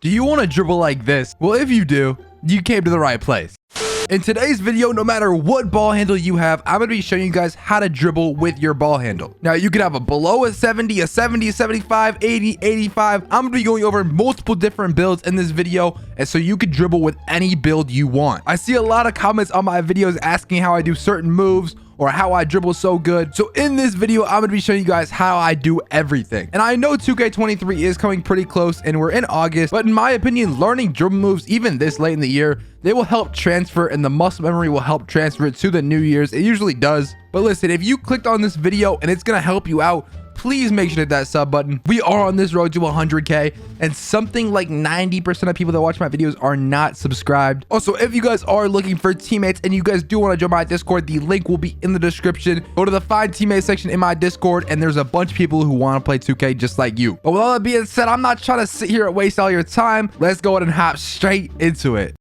Do you want to dribble like this? Well, if you do, you came to the right place. In today's video, no matter what ball handle you have, I'm going to be showing you guys how to dribble with your ball handle. Now, you could have a below a 70, a 70, a 75, 80, 85. I'm going to be going over multiple different builds in this video, and so you could dribble with any build you want. I see a lot of comments on my videos asking how I do certain moves or how I dribble so good. So in this video, I'm going to be showing you guys how I do everything. And I know 2K23 is coming pretty close and we're in August, but in my opinion, learning dribble moves even this late in the year, they will help transfer and the muscle memory will help transfer it to the new years. It usually does. But listen, if you clicked on this video and it's going to help you out, please make sure to hit that sub button. We are on this road to 100K and something like 90% of people that watch my videos are not subscribed. Also, if you guys are looking for teammates and you guys do want to join my Discord, the link will be in the description. Go to the Find Teammates section in my Discord and there's a bunch of people who want to play 2K just like you. But with all that being said, I'm not trying to sit here and waste all your time. Let's go ahead and hop straight into it.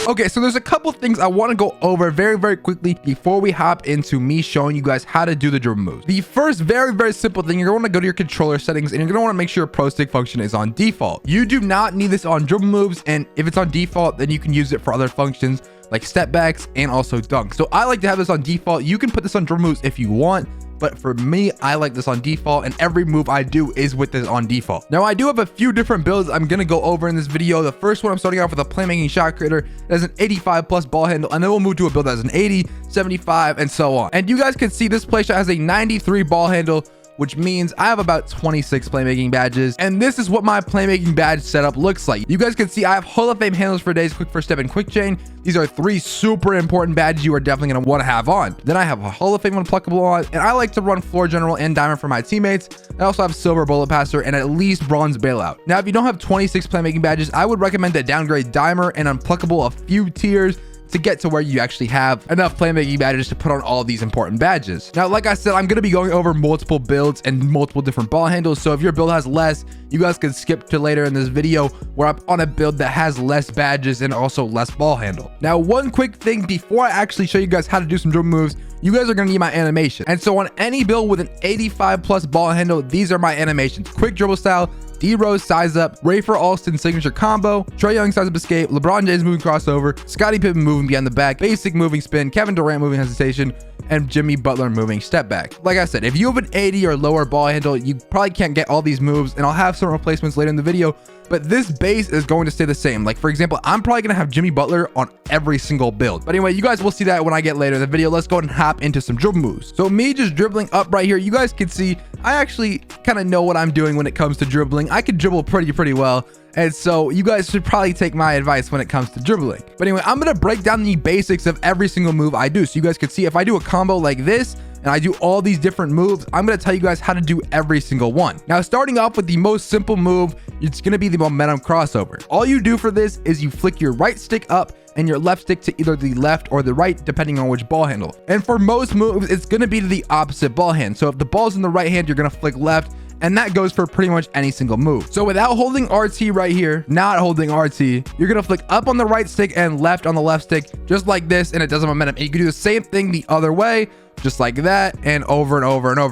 Okay, so there's a couple things I want to go over very quickly before we hop into me showing you guys how to do the dribble moves. The first very simple thing, you're going to go to your controller settings and you're going to want to make sure your pro stick function is on default. You do not need this on dribble moves, and if it's on default, then you can use it for other functions like step backs and also dunks. So I like to have this on default. You can put this on dribble moves if you want, but for me, I like this on default, and every move I do is with this on default. Now, I do have a few different builds I'm going to go over in this video. The first one, I'm starting off with a playmaking shot creator that has an 85 plus ball handle, and then we'll move to a build that has an 80, 75, and so on. And you guys can see this play shot has a 93 ball handle, which means I have about 26 playmaking badges. And this is what my playmaking badge setup looks like. You guys can see I have Hall of Fame handles for days, quick first step, and quick chain. These are three super important badges you are definitely going to want to have on. Then I have a Hall of Fame unpluckable on, and I like to run floor general and diamond for my teammates. I also have silver bullet passer and at least bronze bailout. Now, if you don't have 26 playmaking badges, I would recommend to downgrade dimer and unpluckable a few tiers to get to where you actually have enough playmaking badges to put on all these important badges. Now, like I said, I'm going to be going over multiple builds and multiple different ball handles. So if your build has less, you guys can skip to later in this video where I'm on a build that has less badges and also less ball handle. Now, one quick thing before I actually show you guys how to do some dribble moves, you guys are going to need my animation. And so on any build with an 85 plus ball handle, these are my animations: quick dribble style, D-Rose size up, Rafer Alston signature combo, Trae Young size up escape, LeBron James moving crossover, Scottie Pippen moving behind the back, basic moving spin, Kevin Durant moving hesitation, and Jimmy Butler moving step back. Like I said, if you have an 80 or lower ball handle, you probably can't get all these moves, and I'll have some replacements later in the video, but this base is going to stay the same. Like, for example, I'm probably going to have Jimmy Butler on every single build. But anyway, you guys will see that when I get later in the video. Let's go ahead and hop into some dribble moves. So me just dribbling up right here, you guys can see I actually kind of know what I'm doing when it comes to dribbling. I can dribble pretty well. And so you guys should probably take my advice when it comes to dribbling. But anyway, I'm going to break down the basics of every single move I do. So you guys can see if I do a combo like this, and I do all these different moves, I'm going to tell you guys how to do every single one. Now, starting off with the most simple move, it's going to be the momentum crossover. All you do for this is you flick your right stick up and your left stick to either the left or the right, depending on which ball handle. And for most moves, it's going to be to the opposite ball hand. So if the ball's in the right hand, you're going to flick left, and that goes for pretty much any single move. So without holding RT right here, not holding RT, you're going to flick up on the right stick and left on the left stick, just like this, and it does a momentum. And you can do the same thing the other way, just like that, and over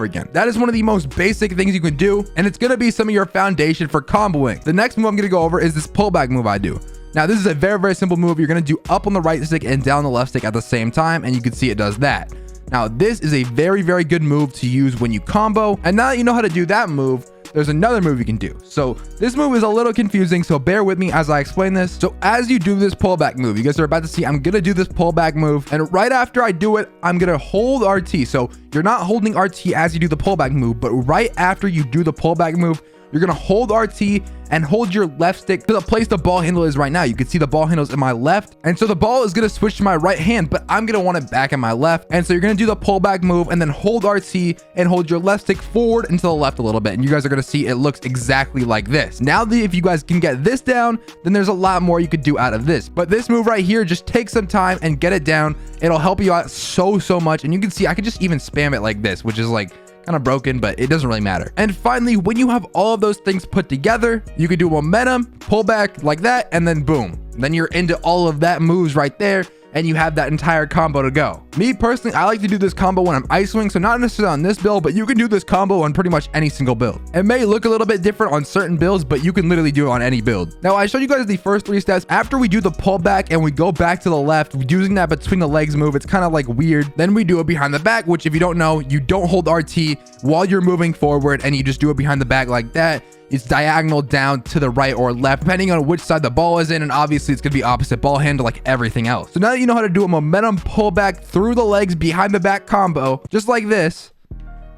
again. That is one of the most basic things you can do, and it's going to be some of your foundation for comboing. The next move I'm going to go over is this pullback move I do. Now, this is a very simple move. You're going to do up on the right stick and down the left stick at the same time, and you can see it does that. Now, this is a very good move to use when you combo. And now that you know how to do that move, there's another move you can do. So this move is a little confusing, so bear with me as I explain this. So as you do this pullback move, you guys are about to see I'm going to do this pullback move. And right after I do it, I'm going to hold RT. So you're not holding RT as you do the pullback move, but right after you do the pullback move, you're going to hold RT and hold your left stick to the place the ball handle is right now. You can see the ball handle is in my left. And so the ball is going to switch to my right hand, but I'm going to want it back in my left. And so you're going to do the pullback move and then hold RT and hold your left stick forward and to the left a little bit. And you guys are going to see it looks exactly like this. Now, if you guys can get this down, then there's a lot more you could do out of this. But this move right here, just take some time and get it down. It'll help you out so much. And you can see I could just even spam it like this, which is like kind of broken, but it doesn't really matter. And finally, when you have all of those things put together, you can do momentum, pull back like that, and then boom. Then you're into all of that moves right there. and you have that entire combo to go. Me personally, I like to do this combo when I'm isoing, so not necessarily on this build, but you can do this combo on pretty much any single build. It may look a little bit different on certain builds, but you can literally do it on any build. Now, I showed you guys the first 3 steps. After we do the pullback and we go back to the left, using that between the legs move, it's kind of like weird. Then we do it behind the back, which if you don't know, you don't hold RT while you're moving forward, and you just do it behind the back like that. It's diagonal down to the right or left, depending on which side the ball is in, and obviously it's going to be opposite ball handle like everything else. So now that you know how to do a momentum pullback through the legs behind the back combo, just like this,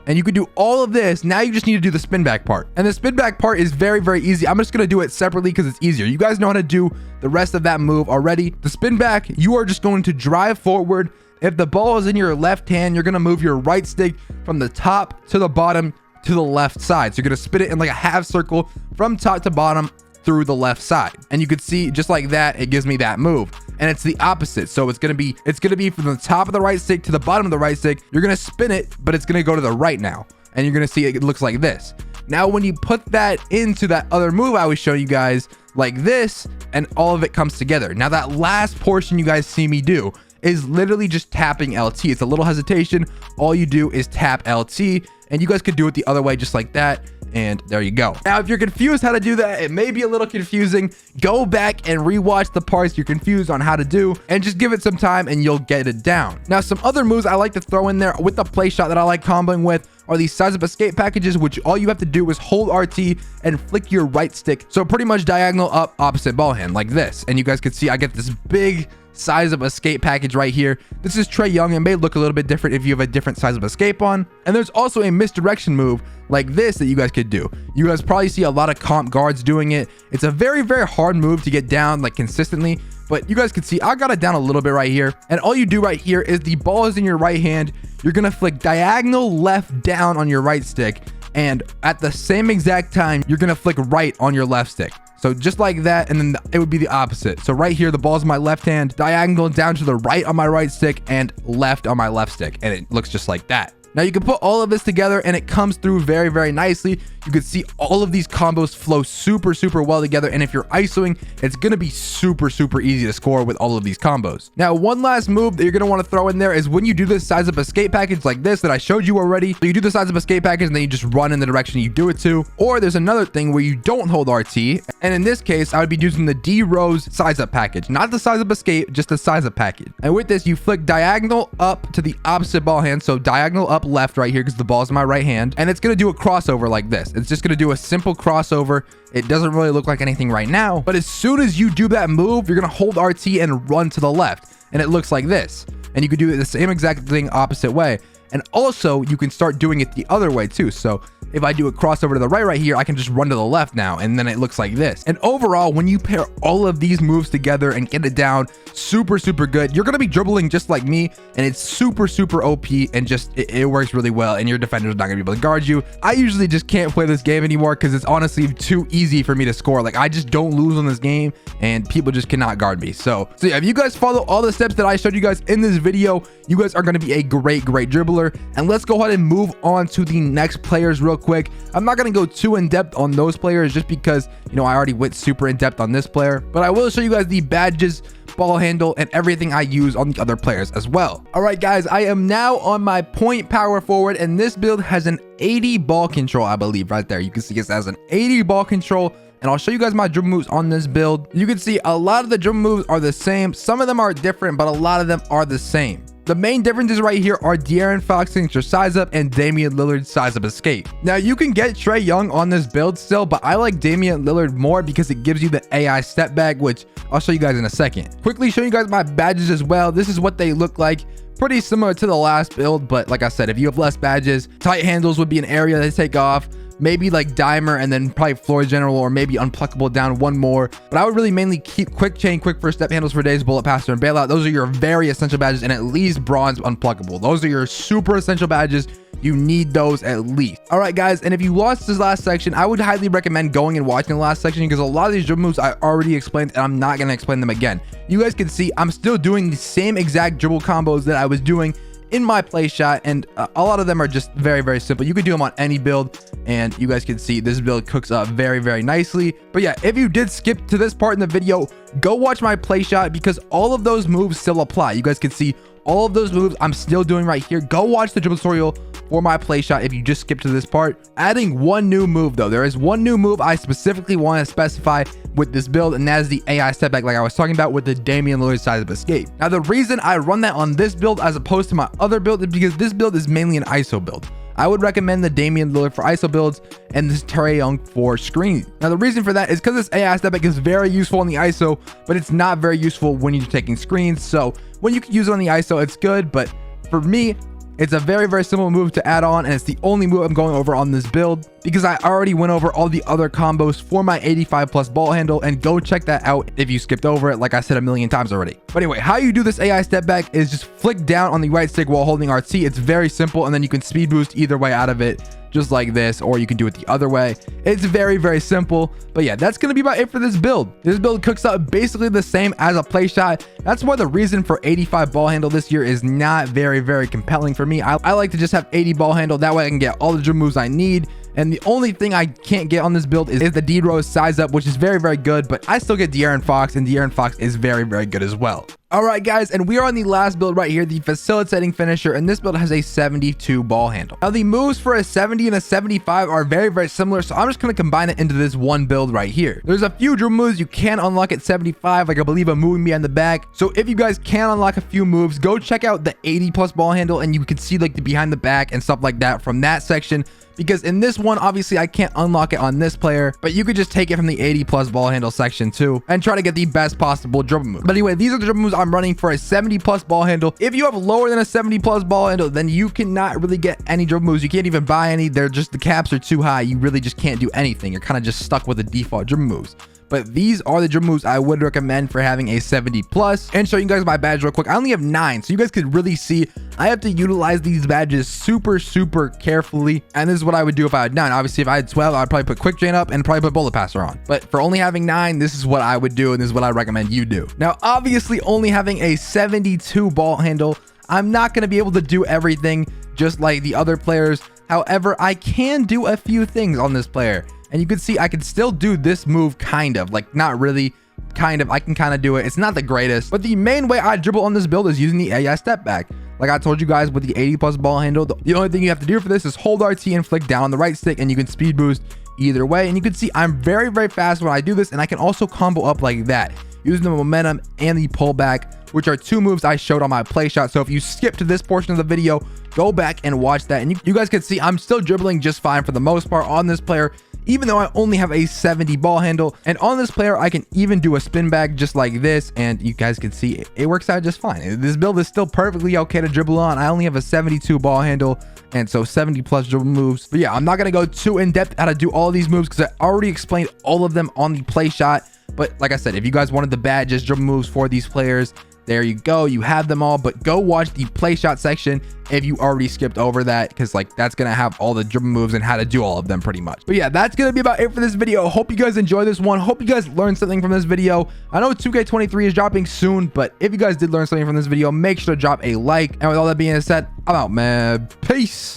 and you can do all of this, now you just need to do the spin back part. And the spin back part is very, very easy. I'm just going to do it separately because it's easier. You guys know how to do the rest of that move already. The spin back, you are just going to drive forward. If the ball is in your left hand, you're going to move your right stick from the top to the bottom to the left side. So you're going to spin it in like a half circle from top to bottom through the left side. And you can see just like that, it gives me that move. And it's the opposite. So it's going to be from the top of the right stick to the bottom of the right stick. You're going to spin it, but it's going to go to the right now. And you're going to see it looks like this. Now, when you put that into that other move I was showing you guys like this, and all of it comes together. Now, that last portion you guys see me do is literally just tapping LT. It's a little hesitation. All you do is tap LT, and you guys could do it the other way just like that. And there you go. Now, if you're confused how to do that, it may be a little confusing. Go back and rewatch the parts you're confused on how to do, and just give it some time and you'll get it down. Now, some other moves I like to throw in there with the play shot that I like comboing with are these size up escape packages, which all you have to do is hold RT and flick your right stick. So pretty much diagonal up opposite ball hand like this. And you guys can see I get this big size of escape package right here. This is Trae Young. It may look a little bit different if you have a different size of escape on. And there's also a misdirection move like this that you guys could do. You guys probably see a lot of comp guards doing it. It's a very, very hard move to get down like consistently, but you guys can see I got it down a little bit right here. And all you do right here is the ball is in your right hand. You're going to flick diagonal left down on your right stick. And at the same exact time, you're going to flick right on your left stick. So just like that, and then it would be the opposite. So right here, the ball's in my left hand, diagonal down to the right on my right stick, and left on my left stick. And it looks just like that. Now you can put all of this together and it comes through very, very nicely. You can see all of these combos flow super, super well together. And if you're isoing, it's going to be super, super easy to score with all of these combos. Now, one last move that you're going to want to throw in there is when you do this size up escape package like this that I showed you already. So you do the size up escape package and then you just run in the direction you do it to. Or there's another thing where you don't hold RT. And in this case, I would be using the D Rose size up package, not the size up escape, just the size up package. And with this, you flick diagonal up to the opposite ball hand. So diagonal up left right here because the ball's in my right hand, and it's going to do a crossover like this. It's just going to do a simple crossover. It doesn't really look like anything right now, but as soon as you do that move, you're going to hold RT and run to the left, and it looks like this. And you can do the same exact thing opposite way. And also you can start doing it the other way too. So if I do a crossover to the right here, I can just run to the left now, and then it looks like this. And overall, when you pair all of these moves together and get it down super, super good, you're going to be dribbling just like me, and it's super, super OP, and just it works really well, and your defender's not going to be able to guard you. I usually just can't play this game anymore because it's honestly too easy for me to score. Like, I just don't lose on this game, and people just cannot guard me. So yeah, if you guys follow all the steps that I showed you guys in this video, you guys are going to be a great, great dribbler. And let's go ahead and move on to the next players real quick. I'm not going to go too in depth on those players just because, you know, I already went super in depth on this player, but I will show you guys the badges, ball handle, and everything I use on the other players as well. All right, guys, I am now on my point power forward, and this build has an 80 ball control, I believe, right there. You can see it has an 80 ball control. And I'll show you guys my dribble moves on this build. You can see a lot of the dribble moves are the same. Some of them are different, but a lot of them are the same. The main differences right here are De'Aaron Fox signature size up and Damian Lillard size up escape. Now you can get Trae Young on this build still, but I like Damian Lillard more because it gives you the AI step back, which I'll show you guys in a second. Quickly show you guys my badges as well. This is what they look like. Pretty similar to the last build, but like I said, if you have less badges, tight handles would be an area they take off. Maybe like Dimer, and then probably floor general, or maybe unpluckable down one more. But I would really mainly keep quick chain, quick first step, handles for days, bullet passer, and bailout. Those are your very essential badges, and at least bronze unpluckable. Those are your super essential badges. You need those at least. All right, guys, and if you lost this last section, I would highly recommend going and watching the last section because a lot of these dribble moves I already explained, and I'm not going to explain them again. You guys can see I'm still doing the same exact dribble combos that I was doing in my play shot, and a lot of them are just very, very simple. You could do them on any build, and you guys can see this build cooks up very, very nicely. But yeah, if you did skip to this part in the video, go watch my play shot because all of those moves still apply. You guys can see all of those moves I'm still doing right here. Go watch the dribble tutorial for my play shot if you just skip to this part. Adding one new move though, there is one new move I specifically want to specify with this build, and that is the AI step back, like I was talking about with the Damian Lillard size of escape. Now the reason I run that on this build as opposed to my other build is because this build is mainly an ISO build. I would recommend the Damian Lillard for ISO builds and this Trae Young for screening. Now the reason for that is because this AI step back is very useful in the ISO, but it's not very useful when you're taking screens. So when you can use it on the ISO, it's good, but for me, it's a very, very simple move to add on, and it's the only move I'm going over on this build because I already went over all the other combos for my 85 plus ball handle, and go check that out if you skipped over it, like I said a million times already. But anyway, how you do this AI step back is just flick down on the right stick while holding RT. It's very simple, and then you can speed boost either way out of it, just like this, or you can do it the other way. It's very, very simple. But yeah, that's gonna be about it for this build. This build cooks up basically the same as a play shot. That's why the reason for 85 ball handle this year is not very, very compelling for me. I like to just have 80 ball handle, that way I can get all the dribble moves I need. And the only thing I can't get on this build is the D-Rose size up, which is very, very good, but I still get De'Aaron Fox, and De'Aaron Fox is very, very good as well. All right, guys, and we are on the last build right here, the facilitating finisher, and this build has a 72 ball handle. Now, the moves for a 70 and a 75 are very, very similar, so I'm just going to combine it into this one build right here. There's a few dribble moves you can unlock at 75, like I believe a moving me on the back. So if you guys can unlock a few moves, go check out the 80 plus ball handle, and you can see like the behind the back and stuff like that from that section. Because in this one, obviously I can't unlock it on this player, but you could just take it from the 80 plus ball handle section too and try to get the best possible dribble move. But anyway, these are the dribble moves I'm running for a 70 plus ball handle. If you have lower than a 70 plus ball handle, then you cannot really get any dribble moves. You can't even buy any. They're just, the caps are too high. You really just can't do anything. You're kind of just stuck with the default dribble moves. But these are the dribble moves I would recommend for having a 70 plus. And show you guys my badge real quick. I only have 9, so you guys could really see I have to utilize these badges super, super carefully. And this is what I would do if I had 9. Obviously, if I had 12, I'd probably put quick drain up and probably put bullet passer on. But for only having 9, this is what I would do, and this is what I recommend you do. Now, obviously, only having a 72 ball handle, I'm not going to be able to do everything just like the other players. However, I can do a few things on this player. And you can see I can still do this move, kind of, like not really, kind of. I can kind of do it. It's not the greatest, but the main way I dribble on this build is using the AI step back. Like I told you guys with the 80 plus ball handle, the only thing you have to do for this is hold RT and flick down on the right stick, and you can speed boost either way. And you can see I'm very, very fast when I do this, and I can also combo up like that using the momentum and the pullback, which are 2 moves I showed on my play shot. So if you skip to this portion of the video, go back and watch that, and you guys can see I'm still dribbling just fine for the most part on this player, even though I only have a 70 ball handle. And on this player, I can even do a spin back just like this, and you guys can see it works out just fine. This build is still perfectly okay to dribble on. I only have a 72 ball handle, and so 70 plus dribble moves. But yeah, I'm not going to go too in depth how to do all of these moves because I already explained all of them on the play shot. But like I said, if you guys wanted the badges, dribble moves for these players, there you go, you have them all. But go watch the play shot section if you already skipped over that, because like that's gonna have all the dribble moves and how to do all of them pretty much. But yeah, that's gonna be about it for this video. Hope you guys enjoyed this one. Hope you guys learned something from this video. I know 2K23 is dropping soon, but if you guys did learn something from this video, make sure to drop a like. And with all that being said, I'm out, man. Peace.